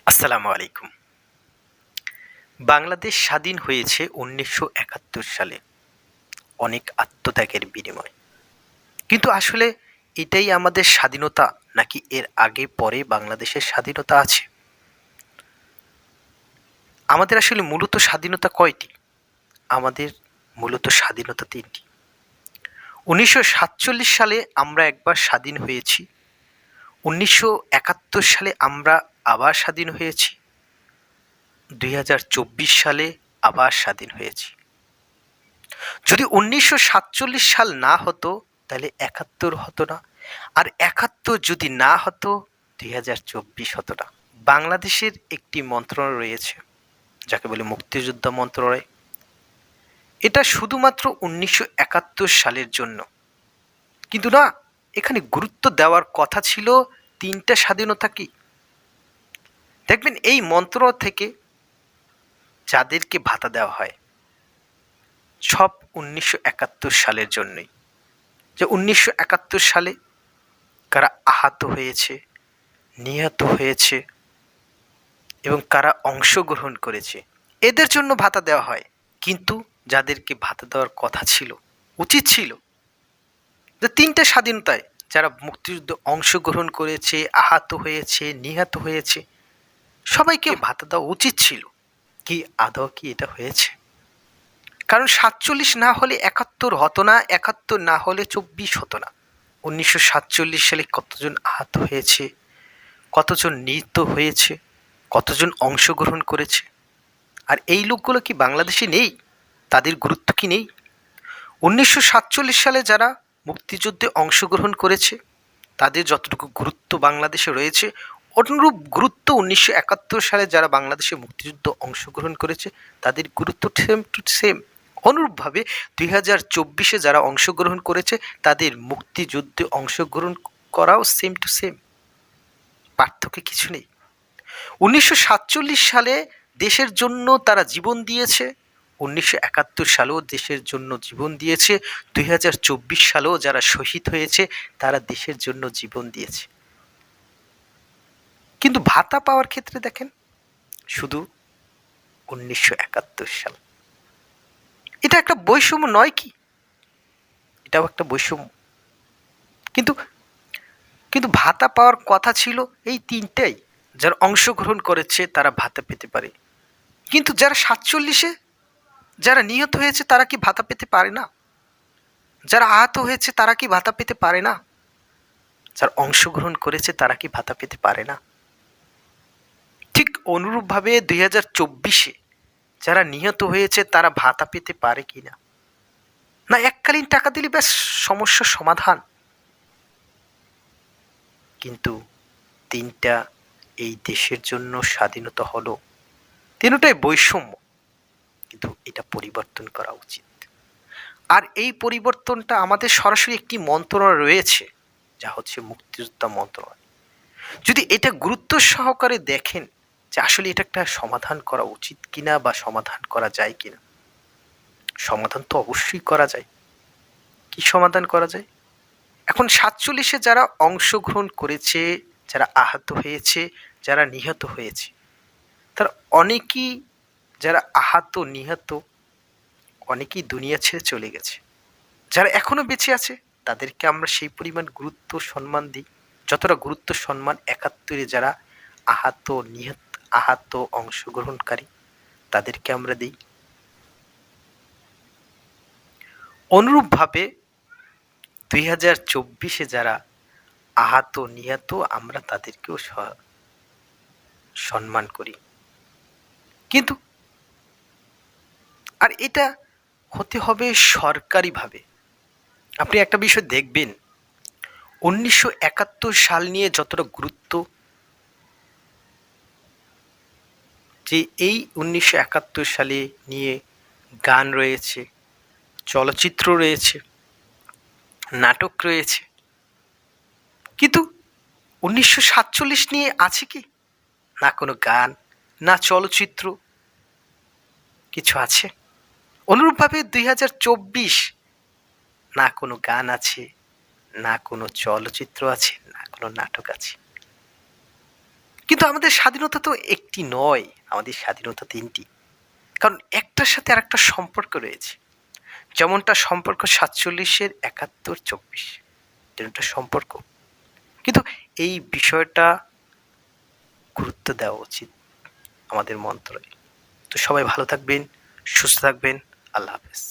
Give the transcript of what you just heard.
আসসালামু আলাইকুম। বাংলাদেশ স্বাধীন হয়েছে ১৯৭১ সালে অনেক আত্মত্যাগের বিনিময়ে। কিন্তু আসলে এটাই আমাদের স্বাধীনতা, নাকি এর আগে পরে বাংলাদেশের স্বাধীনতা আছে? আমাদের আসলে মূলত স্বাধীনতা কয়টি? আমাদের মূলত স্বাধীনতা ৩টি। ১৯৪৭ সালে আমরা একবার স্বাধীন হয়েছি। ১৯৭১ সালে আমরা আবার স্বাধীন হয়েছি। ২০২৪ সালে আবার স্বাধীন হয়েছি। যদি ১৯৪৭ সাল না হতো তাহলে ৭১ হতো না, আর ৭১ যদি না হতো ২০২৪ হতো না। বাংলাদেশের একটি মন্ত্রণালয় রয়েছে যাকে বলে মুক্তিযোদ্ধা মন্ত্রণালয়। এটা শুধুমাত্র ১৯৭১ সালের জন্য, কিন্তু না, এখানে গুরুত্ব দেওয়ার কথা ছিল ৩টা স্বাধীনতা কি। দেখবেন এই মন্ত্রণালয় থেকে যাদেরকে ভাতা দেওয়া হয় সব ১৯৭১ সালের জন্যই। যে ১৯৭১ সালে কারা আহত হয়েছে, নিহত হয়েছে এবং কারা অংশগ্রহণ করেছে এদের জন্য ভাতা দেওয়া হয়। কিন্তু যাদেরকে ভাতা দেওয়ার কথা ছিল, উচিত ছিল, যে ৩টা স্বাধীনতায় যারা মুক্তিযুদ্ধে অংশগ্রহণ করেছে, আহত হয়েছে, নিহত হয়েছে, সবাইকে ভাতা দেওয়া উচিত ছিল। কি আদৌ কি এটা হয়েছে? কারণ ৪৭ না হলে ৭১ হতো না, ৭১ না হলে ২৪ হতো না। ১৯৪৭ সালে কতজন আহত হয়েছে, কতজন নিহত হয়েছে, কতজন অংশগ্রহণ করেছে, আর এই লোকগুলো কি বাংলাদেশে নেই? তাদের গুরুত্ব কি নেই? ১৯৪৭ সালে যারা মুক্তিযুদ্ধে অংশগ্রহণ করেছে তাদের যতটুকু গুরুত্ব বাংলাদেশে রয়েছে, অনুরূপ গুরুত্ব ১৯৭১ সালে যারা বাংলাদেশে মুক্তিযুদ্ধ অংশগ্রহণ করেছে তাদের গুরুত্ব সেম টু সেম। অনুরূপভাবে ২০২৪-এ যারা অংশগ্রহণ করেছে তাদের মুক্তিযুদ্ধে অংশগ্রহণ করাও সেম টু সেম। পার্থক্য কিছু নেই। ১৯৪৭ সালে দেশের জন্য তারা জীবন দিয়েছে, ১৯৭১ সালেও দেশের জন্য জীবন দিয়েছে, ২০২৪ সালেও যারা শহীদ হয়েছে তারা দেশের জন্য জীবন দিয়েছে। কিন্তু ভাতা পাওয়ার ক্ষেত্রে দেখেন শুধু ১৯৭১ সাল। এটা একটা বৈষম্য নয় কি? এটাও একটা বৈষম্য। কিন্তু কিন্তু ভাতা পাওয়ার কথা ছিল এই ৩টাই। যারা অংশগ্রহণ করেছে তারা ভাতা পেতে পারে। কিন্তু যারা ৪৭-এ যারা নিহত হয়েছে তারা কি ভাতা পেতে পারে না? যারা আহত হয়েছে তারা কি ভাতা পেতে পারে না? যারা অংশগ্রহণ করেছে তারা কি ভাতা পেতে পারে না? ঠিক অনুরূপভাবে ২০২৪-এ যারা নিহত হয়েছে তারা ভাতা পেতে পারে কি না? না এককালীন টাকা দিলে ব্যাস সমস্যার সমাধান? কিন্তু ৩টা এই দেশের জন্য স্বাধীনতা হলো, ৩টাই বৈষম্য, কিন্তু এটা পরিবর্তন করা উচিত। আর এই পরিবর্তনটা আমাদের সরাসরি একটি মন্ত্রণালয় রয়েছে, যা হচ্ছে মুক্তিযোদ্ধা মন্ত্রণালয়। যদি এটা গুরুত্ব সহকারে দেখেন যে আসলে এটা একটা সমাধান করা উচিত কিনা বা সমাধান করা যায় কিনা, সমাধান তো অবশ্যই করা যায়। কি সমাধান করা যায়? এখন ৪৭-এ যারা অংশগ্রহণ করেছে, যারা আহত হয়েছে, যারা নিহত হয়েছে, তারা অনেকেই, যারা আহত নিহত অনেকেই দুনিয়া ছেড়ে চলে গেছে। যারা এখনো বেঁচে আছে তাদেরকে আমরা সেই পরিমাণ গুরুত্ব সম্মান দিই যতটা গুরুত্ব সম্মান ৭১-এ যারা আহত অংশগ্রহণকারী তাদেরকে আমরা দিই। অনুরূপভাবে ২০২৪-এ যারা আহত নিহত আমরা তাদেরকেও সম্মান করি। কিন্তু আর এটা হতে হবে সরকারিভাবে। আপনি একটা বিষয় দেখবেন, ১৯৭১ সাল নিয়ে যতটা গুরুত্ব, যে এই ১৯৭১ সালে নিয়ে গান রয়েছে, চলচ্চিত্র রয়েছে, নাটক রয়েছে, কিন্তু ১৯৪৭ নিয়ে আছে কি? না কোনো গান, না চলচ্চিত্র, কিছু আছে? অনুরূপভাবে ২০২৪ না কোনো গান আছে, না কোনো চলচ্চিত্র আছে, না কোনো নাটক আছে। কিন্তু আমাদের স্বাধীনতা তো একটি নয়, আমাদের স্বাধীনতা তিনটি। কারণ একটার সাথে আর একটা সম্পর্ক রয়েছে। যেমনটা সম্পর্ক ৪৭-এর ৭১-২৪, যেমনটা সম্পর্ক। কিন্তু এই বিষয়টা গুরুত্ব দেওয়া উচিত আমাদের মন্ত্রণালয়ে। তো সবাই ভালো থাকবেন, সুস্থ থাকবেন। আল্লাহ হাফেজ।